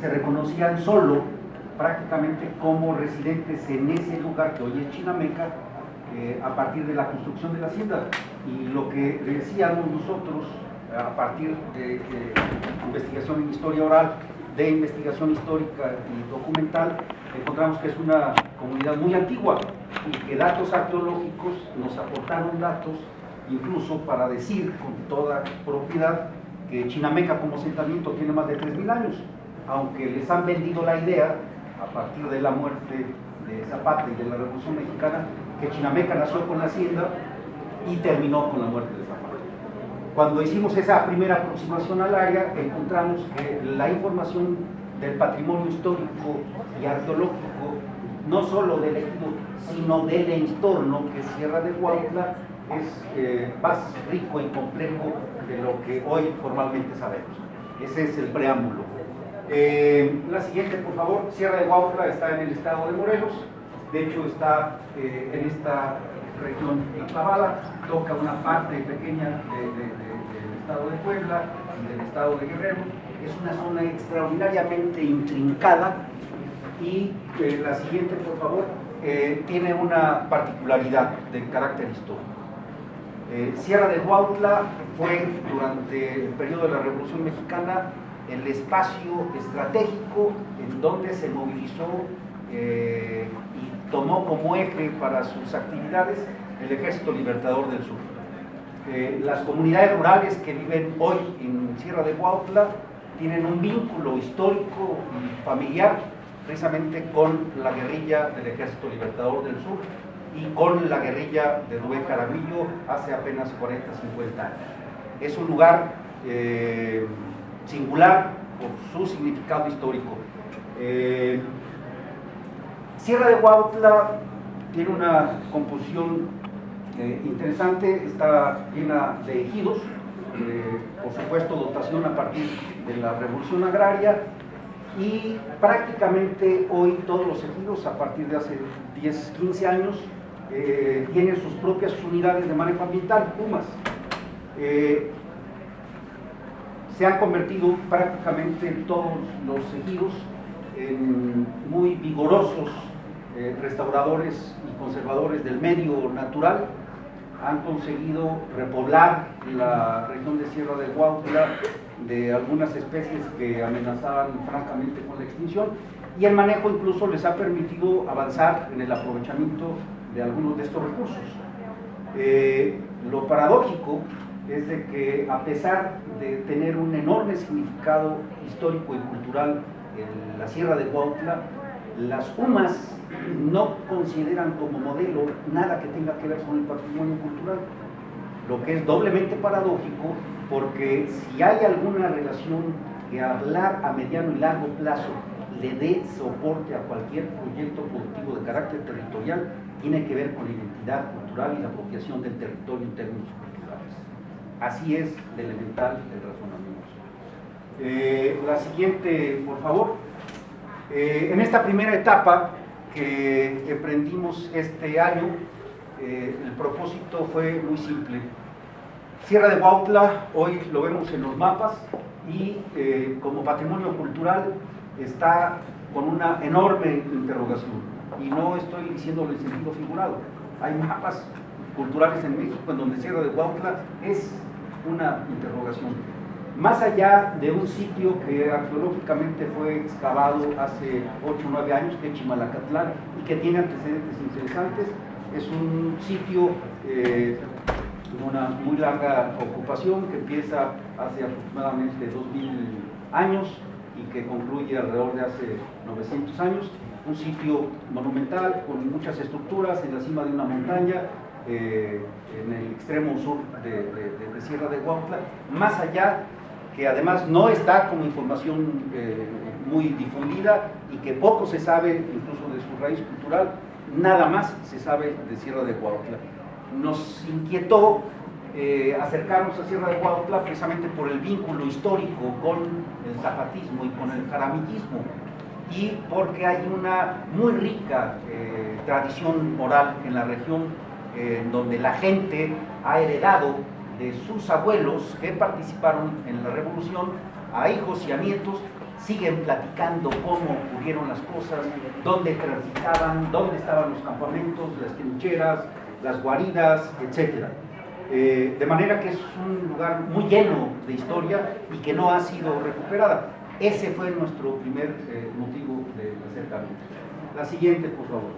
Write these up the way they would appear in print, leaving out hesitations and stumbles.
se reconocían solo prácticamente como residentes en ese lugar que hoy es Chinameca, a partir de la construcción de la hacienda. Y lo que decíamos nosotros, a partir de investigación en historia oral, de investigación histórica y documental, encontramos que es una comunidad muy antigua y que datos arqueológicos nos aportaron datos incluso para decir con toda propiedad que Chinameca como asentamiento tiene más de 3.000 años, aunque les han vendido la idea a partir de la muerte de Zapata y de la Revolución Mexicana que Chinameca nació con la hacienda y terminó con la muerte de Zapata. Cuando hicimos esa primera aproximación al área, encontramos que la información del patrimonio histórico y arqueológico, no solo del ejido, sino del entorno, que es Sierra de Huautla, es más rico y complejo de lo que hoy formalmente sabemos. Ese es el preámbulo. La siguiente, por favor. Sierra de Huautla está en el estado de Morelos, de hecho está en esta región enclavada, toca una parte pequeña del estado de Puebla y del estado de Guerrero. Es una zona extraordinariamente intrincada y la siguiente, por favor, tiene una particularidad de carácter histórico. Sierra de Huautla fue, durante el periodo de la Revolución Mexicana, el espacio estratégico en donde se movilizó y tomó como eje para sus actividades el Ejército Libertador del Sur. Las comunidades rurales que viven hoy en Sierra de Huautla tienen un vínculo histórico y familiar precisamente con la guerrilla del Ejército Libertador del Sur y con la guerrilla de Rubén Jaramillo hace apenas 40, 50 años. Es un lugar singular por su significado histórico. Sierra de Huautla tiene una composición interesante, está llena de ejidos, por supuesto dotación a partir de la Revolución Agraria, y prácticamente hoy todos los ejidos a partir de hace 10, 15 años tienen sus propias unidades de manejo ambiental, UMAS. Se han convertido prácticamente todos los ejidos en muy vigorosos restauradores y conservadores del medio natural. Han conseguido repoblar la región de Sierra de Huautla de algunas especies que amenazaban francamente con la extinción, y el manejo incluso les ha permitido avanzar en el aprovechamiento de algunos de estos recursos. Lo paradójico es de que, a pesar de tener un enorme significado histórico y cultural en la Sierra de Huautla, las UMAS no consideran como modelo nada que tenga que ver con el patrimonio cultural, lo que es doblemente paradójico, porque si hay alguna relación que hablar a mediano y largo plazo le dé soporte a cualquier proyecto productivo de carácter territorial, tiene que ver con la identidad cultural y la apropiación del territorio en términos culturales. Así es de elemental el razonamiento. La siguiente, por favor. En esta primera etapa que emprendimos este año, el propósito fue muy simple. Sierra de Huautla, hoy lo vemos en los mapas, y como patrimonio cultural está con una enorme interrogación, y no estoy diciéndolo en sentido figurado. Hay mapas culturales en México en donde Sierra de Huautla es una interrogación. Más allá de un sitio que arqueológicamente fue excavado hace 8 o 9 años, que es Chimalacatlán, y que tiene antecedentes interesantes, es un sitio de una muy larga ocupación que empieza hace aproximadamente 2000 años y que concluye alrededor de hace 900 años, un sitio monumental con muchas estructuras en la cima de una montaña, en el extremo sur de Sierra de Huautla, más allá, que además no está como información muy difundida y que poco se sabe incluso de su raíz cultural, nada más se sabe de Sierra de Huautla. Nos inquietó acercarnos a Sierra de Huautla precisamente por el vínculo histórico con el zapatismo y con el jaramillismo, y porque hay una muy rica tradición oral en la región, donde la gente ha heredado de sus abuelos que participaron en la revolución a hijos y a nietos siguen platicando cómo ocurrieron las cosas, dónde transitaban, dónde estaban los campamentos, las trincheras, las guaridas, etc. De manera que es un lugar muy lleno de historia y que no ha sido recuperada. Ese fue nuestro primer motivo de acercamiento. La siguiente, por favor.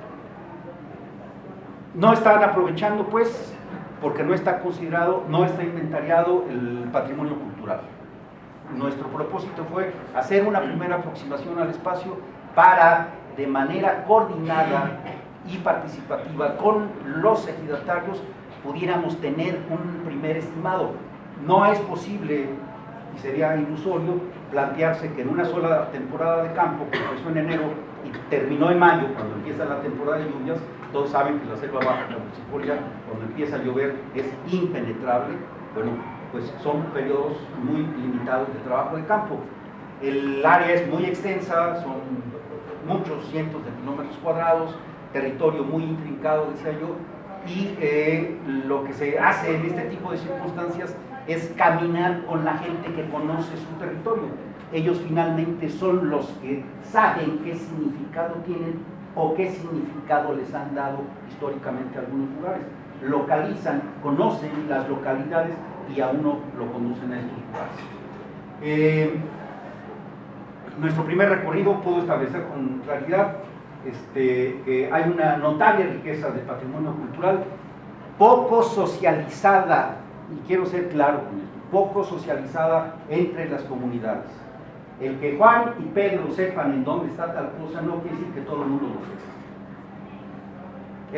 No están aprovechando, pues, porque no está considerado, no está inventariado el patrimonio cultural. Nuestro propósito fue hacer una primera aproximación al espacio para, de manera coordinada y participativa con los ejidatarios, pudiéramos tener un primer estimado. No es posible, y sería ilusorio, plantearse que en una sola temporada de campo, que empezó en enero y terminó en mayo, cuando empieza la temporada de lluvias, todos saben que la selva baja caducifolia, cuando empieza a llover, es impenetrable. Bueno, pues son periodos muy limitados de trabajo de campo. El área es muy extensa, son muchos cientos de kilómetros cuadrados, territorio muy intrincado, decía yo, y lo que se hace en este tipo de circunstancias es caminar con la gente que conoce su territorio. Ellos finalmente son los que saben qué significado tienen o qué significado les han dado históricamente a algunos lugares. Localizan, conocen las localidades y a uno lo conducen a estos lugares. Nuestro primer recorrido pudo establecer con claridad que hay una notable riqueza de patrimonio cultural, poco socializada, y quiero ser claro con esto, poco socializada entre las comunidades. El que Juan y Pedro sepan en dónde está tal cosa no quiere decir que todo el mundo lo sepa.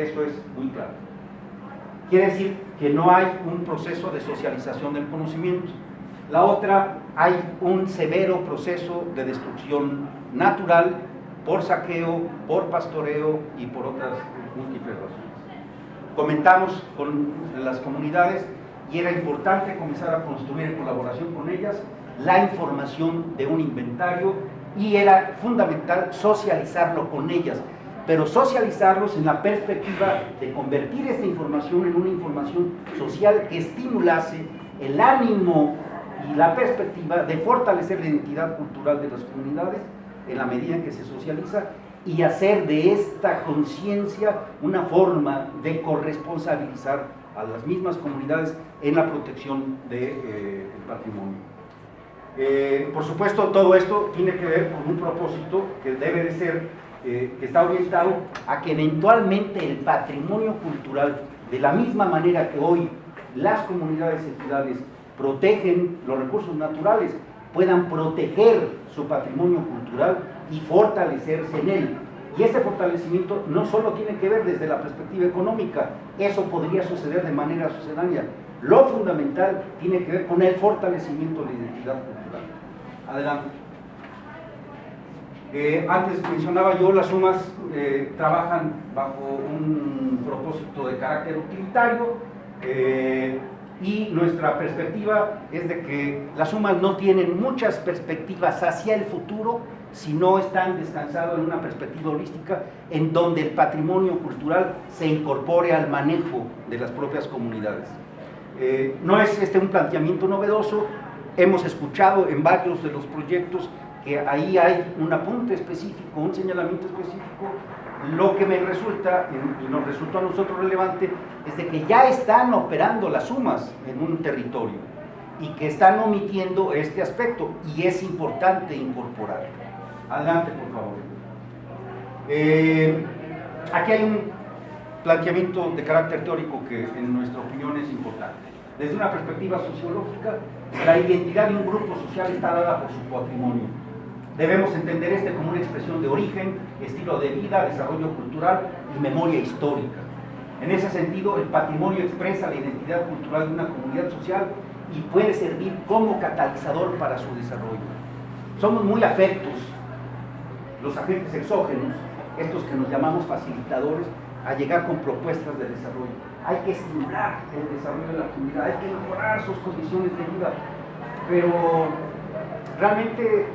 Eso es muy claro. Quiere decir que no hay un proceso de socialización del conocimiento. La otra, hay un severo proceso de destrucción natural por saqueo, por pastoreo y por otras múltiples razones. Comentamos con las comunidades y era importante comenzar a construir en colaboración con ellas la información de un inventario y era fundamental socializarlo con ellas, pero socializarlos en la perspectiva de convertir esta información en una información social que estimulase el ánimo y la perspectiva de fortalecer la identidad cultural de las comunidades en la medida en que se socializa y hacer de esta conciencia una forma de corresponsabilizar a las mismas comunidades en la protección del patrimonio. Por supuesto, todo esto tiene que ver con un propósito que debe de ser, que está orientado a que eventualmente el patrimonio cultural, de la misma manera que hoy las comunidades ejidales protegen los recursos naturales, puedan proteger su patrimonio cultural y fortalecerse en él. Y este fortalecimiento no solo tiene que ver desde la perspectiva económica, eso podría suceder de manera sucedánea. Lo fundamental tiene que ver con el fortalecimiento de la identidad cultural. Adelante. Antes mencionaba yo, las sumas trabajan bajo un propósito de carácter utilitario, y nuestra perspectiva es de que las sumas no tienen muchas perspectivas hacia el futuro si no están descansados en una perspectiva holística en donde el patrimonio cultural se incorpore al manejo de las propias comunidades. No es un planteamiento novedoso, hemos escuchado en varios de los proyectos que ahí hay un apunte específico, un señalamiento específico. Lo que me resulta, y nos resultó a nosotros relevante, es de que ya están operando las sumas en un territorio y que están omitiendo este aspecto y es importante incorporarlo. Adelante, por favor. Aquí hay un planteamiento de carácter teórico que en nuestra opinión es importante. Desde una perspectiva sociológica, la identidad de un grupo social está dada por su patrimonio. Debemos entender este como una expresión de origen, estilo de vida, desarrollo cultural y memoria histórica. En ese sentido, el patrimonio expresa la identidad cultural de una comunidad social y puede servir como catalizador para su desarrollo. Somos muy afectos, los agentes exógenos, estos que nos llamamos facilitadores, a llegar con propuestas de desarrollo. Hay que estimular el desarrollo de la comunidad, hay que mejorar sus condiciones de vida, pero realmente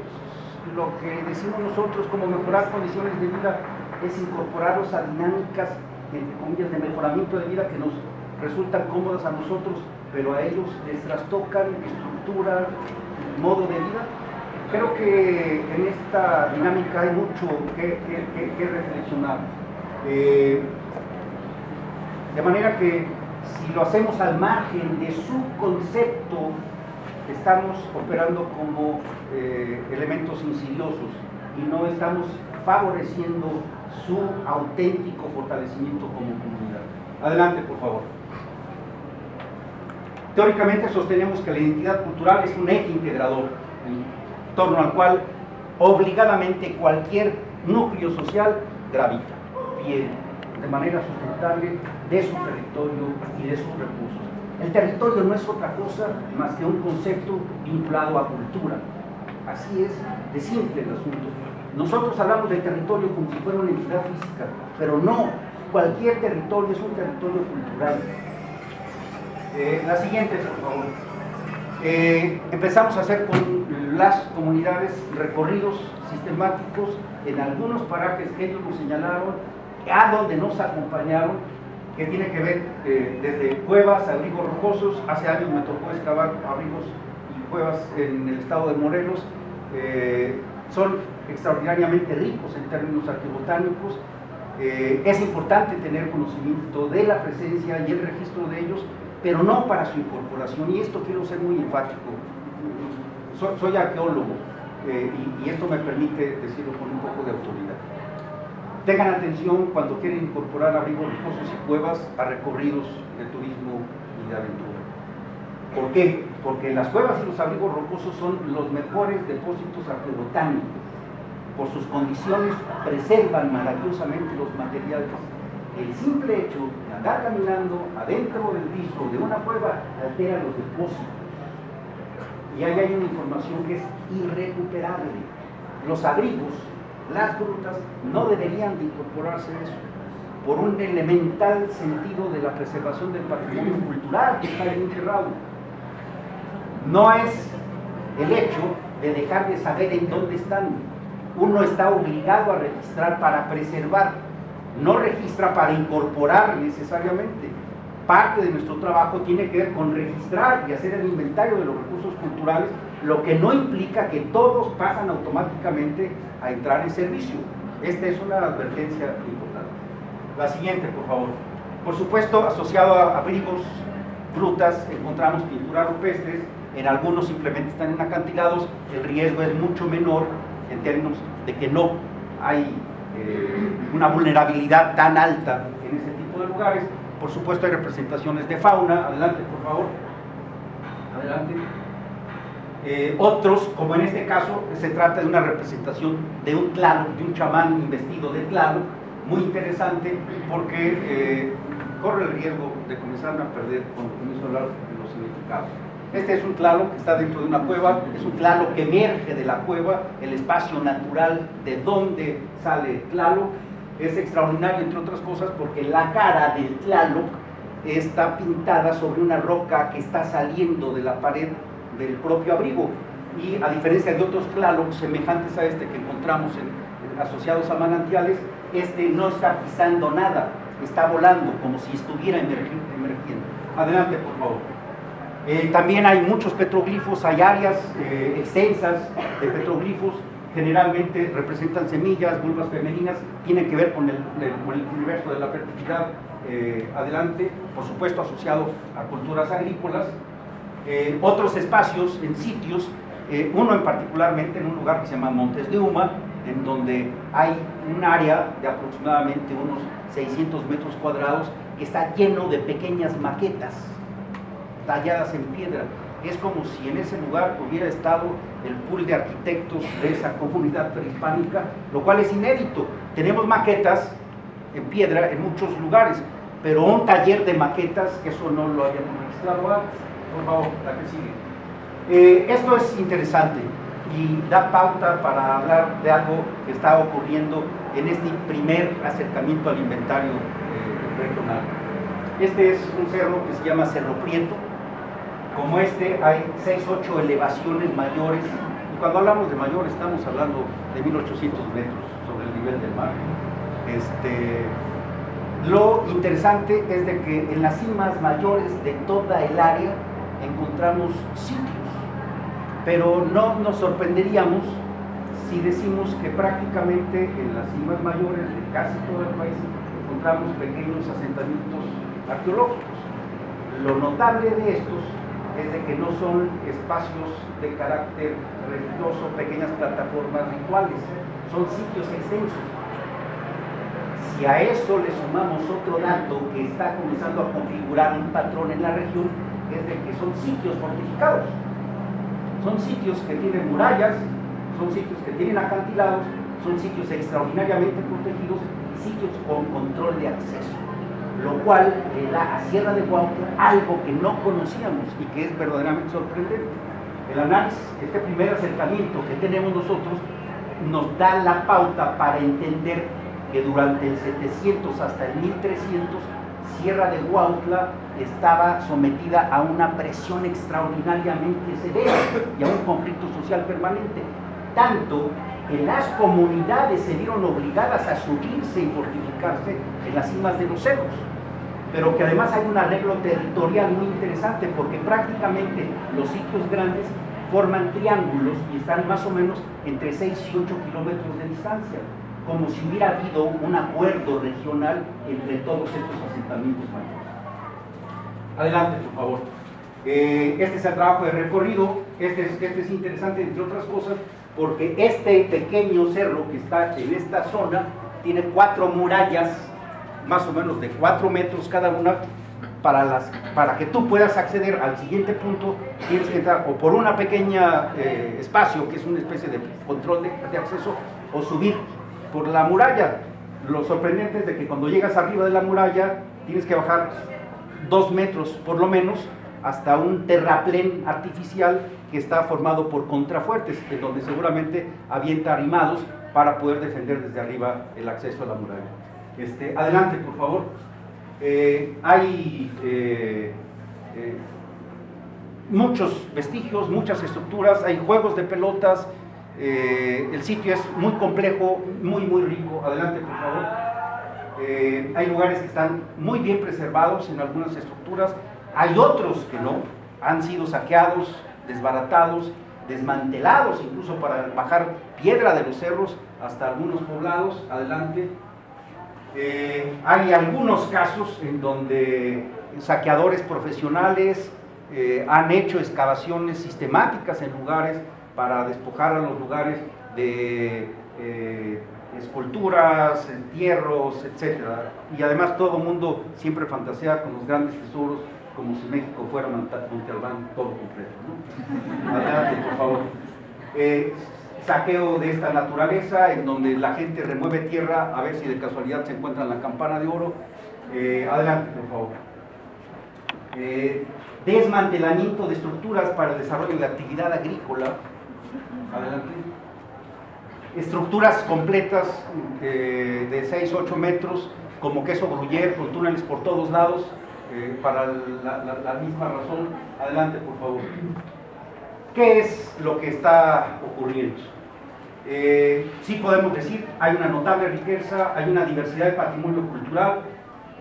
lo que decimos nosotros como mejorar condiciones de vida es incorporarlos a dinámicas, entre comillas, de mejoramiento de vida que nos resultan cómodas a nosotros, pero a ellos les trastocan estructura, modo de vida. Creo que en esta dinámica hay mucho que reflexionar. De manera que si lo hacemos al margen de su concepto, estamos operando como elementos insidiosos y no estamos favoreciendo su auténtico fortalecimiento como comunidad. Adelante, por favor. Teóricamente sostenemos que la identidad cultural es un eje integrador en torno al cual obligadamente cualquier núcleo social gravita, bien, de manera sustentable de su territorio y de sus recursos. El territorio no es otra cosa más que un concepto vinculado a cultura. Así es de simple el asunto. Nosotros hablamos del territorio como si fuera una entidad física, pero no, cualquier territorio es un territorio cultural. La siguiente, por favor. Empezamos a hacer con las comunidades recorridos sistemáticos en algunos parajes que ellos nos señalaron, a donde nos acompañaron, que tiene que ver desde cuevas, abrigos rocosos. Hace años me tocó excavar abrigos y cuevas en el estado de Morelos. Son extraordinariamente ricos en términos arqueobotánicos. Es importante tener conocimiento de la presencia y el registro de ellos, pero no para su incorporación, y esto quiero ser muy enfático. Soy arqueólogo y esto me permite decirlo con un poco de autoridad. Tengan atención cuando quieren incorporar abrigos rocosos y cuevas a recorridos de turismo y de aventura. ¿Por qué? Porque las cuevas y los abrigos rocosos son los mejores depósitos arqueobotánicos. Por sus condiciones preservan maravillosamente los materiales. El simple hecho de andar caminando adentro del piso de una cueva altera los depósitos. Y ahí hay una información que es irrecuperable. Los abrigos, las grutas, no deberían de incorporarse a eso, por un elemental sentido de la preservación del patrimonio cultural que está ahí encerrado. No es el hecho de dejar de saber en dónde están. Uno está obligado a registrar para preservar, no registra para incorporar necesariamente. Parte de nuestro trabajo tiene que ver con registrar y hacer el inventario de los recursos culturales, lo que no implica que todos pasan automáticamente a entrar en servicio. Esta es una advertencia importante. La siguiente, por favor. Por supuesto, asociado a abrigos, grutas, encontramos pinturas rupestres. En algunos simplemente están en acantilados. El riesgo es mucho menor en términos de que no hay una vulnerabilidad tan alta en ese tipo de lugares. Por supuesto hay representaciones de fauna. Adelante, por favor. Adelante. Otros, como en este caso, se trata de una representación de un Tlaloc, de un chamán investido de Tlaloc, muy interesante porque corre el riesgo de comenzar a perder cuando comienzo a hablar de los significados. Este es un Tlaloc que está dentro de una cueva, es un Tlaloc que emerge de la cueva, el espacio natural de donde sale Tlaloc. Es extraordinario, entre otras cosas, porque la cara del Tlaloc está pintada sobre una roca que está saliendo de la pared del propio abrigo. Y a diferencia de otros Tlalocs semejantes a este que encontramos asociados a manantiales, este no está pisando nada, está volando como si estuviera emergiendo. Adelante, por favor. También hay muchos petroglifos, hay áreas extensas de petroglifos, generalmente representan semillas, vulvas femeninas, tienen que ver con el universo de la fertilidad. Adelante, por supuesto asociado a culturas agrícolas. Otros espacios en sitios, uno en particularmente en un lugar que se llama Montes de Uma, en donde hay un área de aproximadamente unos 600 metros cuadrados que está lleno de pequeñas maquetas talladas en piedra. Es como si en ese lugar hubiera estado el pool de arquitectos de esa comunidad prehispánica, lo cual es inédito. Tenemos maquetas en piedra en muchos lugares, pero un taller de maquetas, que eso no lo hayamos registrado antes. Por favor, la que sigue. Esto es interesante y da pauta para hablar de algo que está ocurriendo en este primer acercamiento al inventario regional. Este es un cerro que se llama Cerro Prieto. Como este hay 6 u 8 elevaciones mayores, y cuando hablamos de mayor estamos hablando de 1800 metros sobre el nivel del mar. Lo interesante es de que en las cimas mayores de toda el área encontramos sitios, pero no nos sorprenderíamos si decimos que prácticamente en las cimas mayores de casi todo el país encontramos pequeños asentamientos arqueológicos. Lo notable de estos es de que no son espacios de carácter religioso, pequeñas plataformas rituales, son sitios extensos. Si a eso le sumamos otro dato que está comenzando a configurar un patrón en la región, es de que son sitios fortificados. Son sitios que tienen murallas, son sitios que tienen acantilados, son sitios extraordinariamente protegidos y sitios con control de acceso, lo cual le da a Sierra de Huautla algo que no conocíamos y que es verdaderamente sorprendente. El análisis, este primer acercamiento que tenemos nosotros, nos da la pauta para entender que durante el 700 hasta el 1300 Sierra de Huautla estaba sometida a una presión extraordinariamente severa y a un conflicto social permanente, tanto que las comunidades se vieron obligadas a subirse y fortificarse en las cimas de los cerros, pero que además hay un arreglo territorial muy interesante porque prácticamente los sitios grandes forman triángulos y están más o menos entre 6 y 8 kilómetros de distancia, como si hubiera habido un acuerdo regional entre todos estos asentamientos mayores. Adelante, por favor. Este es el trabajo de recorrido. Este es interesante, entre otras cosas, porque este pequeño cerro que está en esta zona tiene 4 murallas, más o menos de 4 metros cada una. Para que tú puedas acceder al siguiente punto, tienes que entrar o por una pequeña espacio, que es una especie de control de acceso, o subir por la muralla. Lo sorprendente es de que cuando llegas arriba de la muralla, tienes que bajar 2 metros por lo menos hasta un terraplén artificial que está formado por contrafuertes, en donde seguramente avienta arrimados para poder defender desde arriba el acceso a la muralla. Adelante, por favor. Hay muchos vestigios, muchas estructuras, hay juegos de pelotas, el sitio es muy complejo, muy rico. Adelante, por favor. Hay lugares que están muy bien preservados en algunas estructuras, hay otros que no, han sido saqueados, desbaratados, desmantelados incluso para bajar piedra de los cerros hasta algunos poblados. Adelante. Hay algunos casos en donde saqueadores profesionales han hecho excavaciones sistemáticas en lugares para despojar a los lugares de esculturas, entierros, etc. Y además todo el mundo siempre fantasea con los grandes tesoros, como si México fuera Monte Albán todo completo, ¿no? Adelante, por favor. Saqueo de esta naturaleza, en donde la gente remueve tierra a ver si de casualidad se encuentra la campana de oro. Adelante, por favor. Desmantelamiento de estructuras para el desarrollo de actividad agrícola. Adelante. Estructuras completas de 6 8 metros, como queso gruyere, con túneles por todos lados, para la misma razón. Adelante, por favor. ¿Qué es lo que está ocurriendo? Sí podemos decir, hay una notable riqueza, hay una diversidad de patrimonio cultural,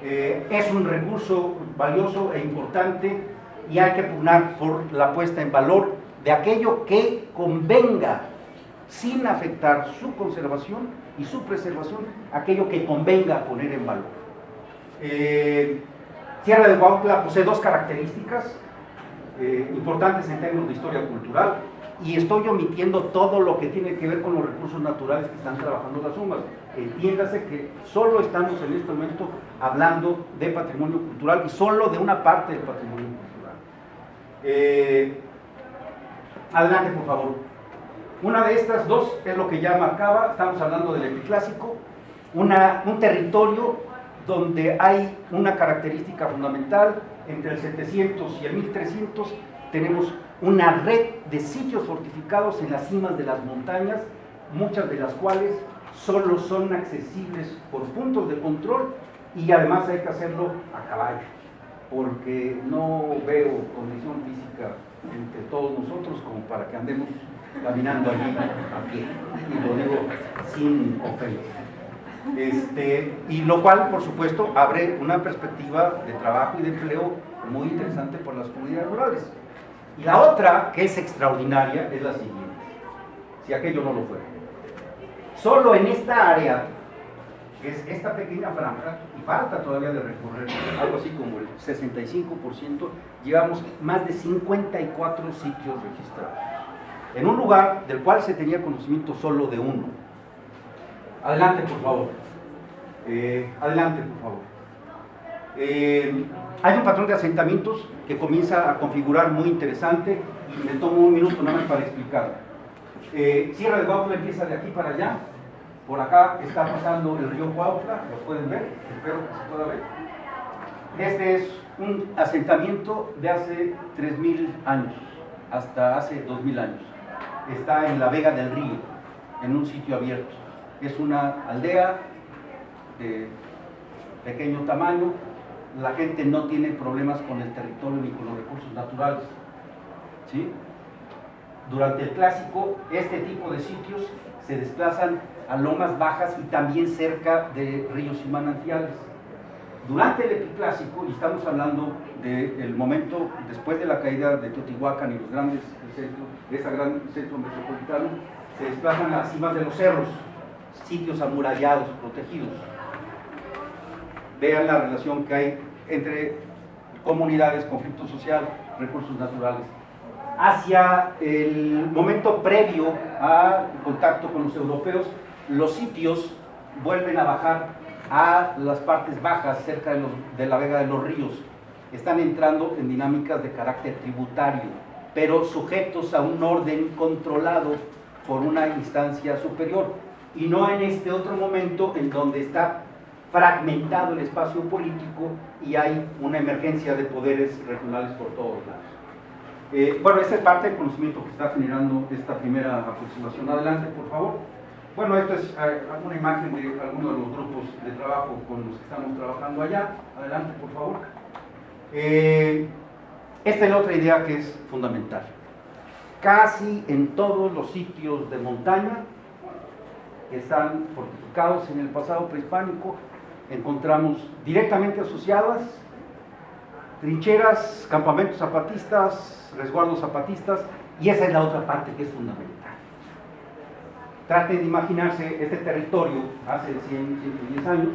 es un recurso valioso e importante y hay que pugnar por la puesta en valor de aquello que convenga, sin afectar su conservación y su preservación, aquello que convenga poner en valor. Sierra de Huautla posee 2 características importantes en términos de historia cultural, y estoy omitiendo todo lo que tiene que ver con los recursos naturales que están trabajando las UMAS. Entiéndase que solo estamos en este momento hablando de patrimonio cultural y solo de una parte del patrimonio cultural. Adelante, por favor. Una de estas 2 es lo que ya marcaba, estamos hablando del epiclásico, un territorio donde hay una característica fundamental. Entre el 700 y el 1300 tenemos una red de sitios fortificados en las cimas de las montañas, muchas de las cuales solo son accesibles por puntos de control, y además hay que hacerlo a caballo, porque no veo condición física entre todos nosotros como para que andemos caminando allí a pie, y lo digo sin ofensa. Y lo cual, por supuesto, abre una perspectiva de trabajo y de empleo muy interesante por las comunidades rurales. Y la otra, que es extraordinaria, es la siguiente, si aquello no lo fuera. Solo en esta área, que es esta pequeña franja, y falta todavía de recorrer algo así como el 65%, llevamos más de 54 sitios registrados, en un lugar del cual se tenía conocimiento solo de uno. Adelante, por favor. Adelante, por favor. Hay un patrón de asentamientos que comienza a configurar muy interesante, y me tomo un minuto nada más para explicar. Sierra de Cuautla empieza de aquí para allá. Por acá está pasando el río Cuautla, lo pueden ver, espero que se pueda ver. Este es un asentamiento de hace 3000 años, hasta hace 2000 años. Está en la Vega del Río, en un sitio abierto. Es una aldea de pequeño tamaño. La gente no tiene problemas con el territorio ni con los recursos naturales, ¿sí? Durante el Clásico, este tipo de sitios se desplazan a lomas bajas y también cerca de ríos y manantiales. Durante el Epiclásico, y estamos hablando del momento después de la caída de Teotihuacán y los grandes centros, de ese gran centro metropolitano, se desplazan a las cimas de los cerros, sitios amurallados, protegidos. Vean la relación que hay entre comunidades, conflicto social, recursos naturales. Hacia el momento previo al contacto con los europeos, los sitios vuelven a bajar a las partes bajas, cerca de la vega de los ríos. Están entrando en dinámicas de carácter tributario, pero sujetos a un orden controlado por una instancia superior, y no en este otro momento en donde está fragmentado el espacio político y hay una emergencia de poderes regionales por todos lados. Bueno, esta es parte del conocimiento que está generando esta primera aproximación. Adelante, por favor. Bueno, esto es una imagen de algunos de los grupos de trabajo con los que estamos trabajando allá. Adelante, por favor. Esta es la otra idea que es fundamental. Casi en todos los sitios de montaña que están fortificados en el pasado prehispánico, encontramos directamente asociadas trincheras, campamentos zapatistas, resguardos zapatistas, y esa es la otra parte que es fundamental. Traten de imaginarse este territorio hace 100, 110 años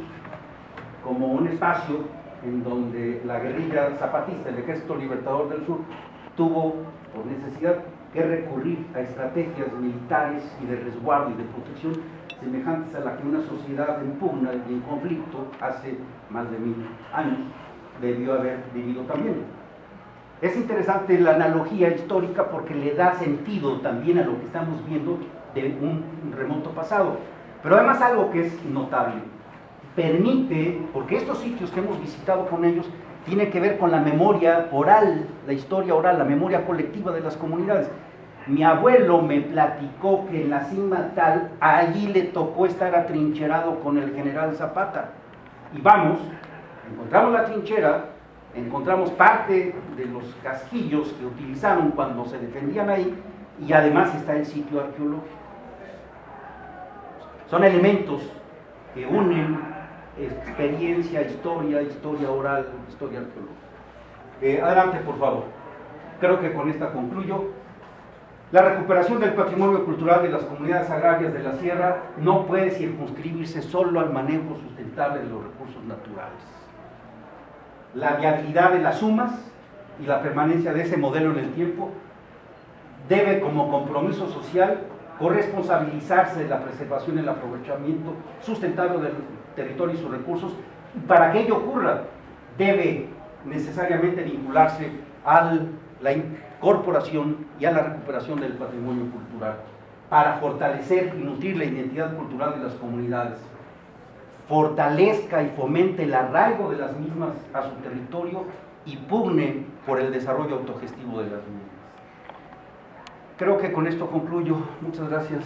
como un espacio en donde la guerrilla zapatista, el Ejército Libertador del Sur, tuvo por necesidad que recurrir a estrategias militares y de resguardo y de protección semejantes a la que una sociedad en pugna y en conflicto hace más de 1000 años debió haber vivido también. Es interesante la analogía histórica porque le da sentido también a lo que estamos viendo de un remoto pasado. Pero además algo que es notable, permite, porque estos sitios que hemos visitado con ellos tiene que ver con la memoria oral, la historia oral, la memoria colectiva de las comunidades. Mi abuelo me platicó que en la cima tal, allí le tocó estar atrincherado con el general Zapata. Y vamos, encontramos la trinchera, encontramos parte de los casquillos que utilizaron cuando se defendían ahí, y además está el sitio arqueológico. Son elementos que unen experiencia, historia oral, historia arqueológica. Adelante, por favor. Creo que con esta concluyo. La recuperación del patrimonio cultural de las comunidades agrarias de la sierra no puede circunscribirse solo al manejo sustentable de los recursos naturales. La viabilidad de las sumas y la permanencia de ese modelo en el tiempo debe, como compromiso social, corresponsabilizarse de la preservación y el aprovechamiento sustentable del territorio y sus recursos. Para que ello ocurra, debe necesariamente vincularse a la incorporación y a la recuperación del patrimonio cultural para fortalecer y nutrir la identidad cultural de las comunidades, fortalezca y fomente el arraigo de las mismas a su territorio y pugne por el desarrollo autogestivo de las mismas. Creo que con esto concluyo. Muchas gracias.